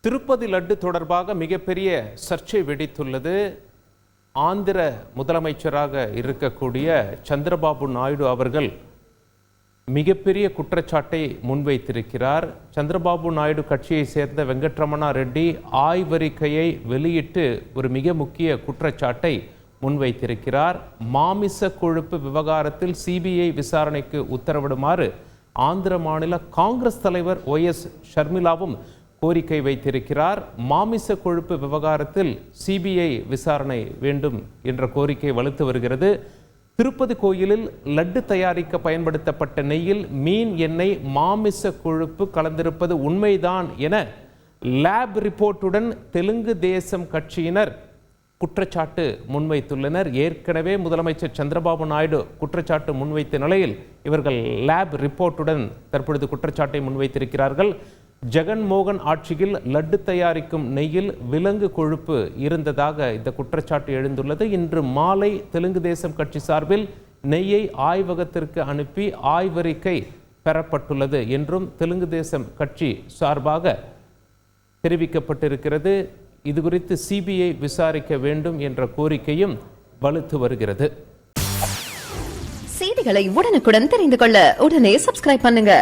திருப்பதி லட்டு தொடர்பாக மிகப்பெரிய சர்ச்சை வெடித்துள்ளது. ஆந்திர முதலமைச்சராக இருக்கக்கூடிய சந்திரபாபு நாயுடு அவர்கள் மிகப்பெரிய குற்றச்சாட்டை முன்வைத்திருக்கிறார். சந்திரபாபு நாயுடு கட்சியை சேர்ந்த வெங்கட்ரமணா ரெட்டி ஆய்வறிக்கையை வெளியிட்டு ஒரு மிக முக்கிய குற்றச்சாட்டை முன்வைத்திருக்கிறார். மாமிச கொழுப்பு விவகாரத்தில் சிபிஐ விசாரணைக்கு உத்தரவிடுமாறு ஆந்திர மாநில காங்கிரஸ் தலைவர் OS ஷர்மிளாவும் கோரிக்கை வைத்திருக்கிறார். மாமிச கொழுப்பு விவகாரத்தில் சிபிஐ விசாரணை வேண்டும் என்ற கோரிக்கை வலுத்து வருகிறது. திருப்பதி கோயிலில் லட்டு தயாரிக்க பயன்படுத்தப்பட்ட நெய்யில் மீன் எண்ணெய் மாமிச கொழுப்பு கலந்திருப்பது உண்மைதான் என லேப் ரிப்போர்ட்டுடன் தெலுங்கு தேசம் கட்சியினர் குற்றச்சாட்டு முன்வைத்துள்ளனர். ஏற்கனவே முதலமைச்சர் சந்திரபாபு நாயுடு குற்றச்சாட்டு முன்வைத்த நிலையில் இவர்கள் லேப் ரிப்போர்ட்டுடன் தற்பொழுது குற்றச்சாட்டை முன்வைத்திருக்கிறார்கள். ஜெகன்மோகன் ஆட்சியில் லட்டு தயாரிக்கும் நெய்யில் விலங்கு கொழுப்பு இருந்ததாக இந்த குற்றச்சாட்டு எழுந்துள்ளது. இன்று மாலை தெலுங்கு தேசம் கட்சி சார்பில் நெய்யை ஆய்வகத்திற்கு அனுப்பி ஆய்வறிக்கை பெறப்பட்டுள்ளது என்றும் தெலுங்கு தேசம் கட்சி சார்பாக தெரிவிக்கப்பட்டிருக்கிறது. இது குறித்து சிபிஐ விசாரிக்க வேண்டும் என்ற கோரிக்கையும் வலுத்து வருகிறது. செய்திகளை உடனுக்குடன் தெரிந்து கொள்ள உடனே சப்ஸ்கிரைப் பண்ணுங்க.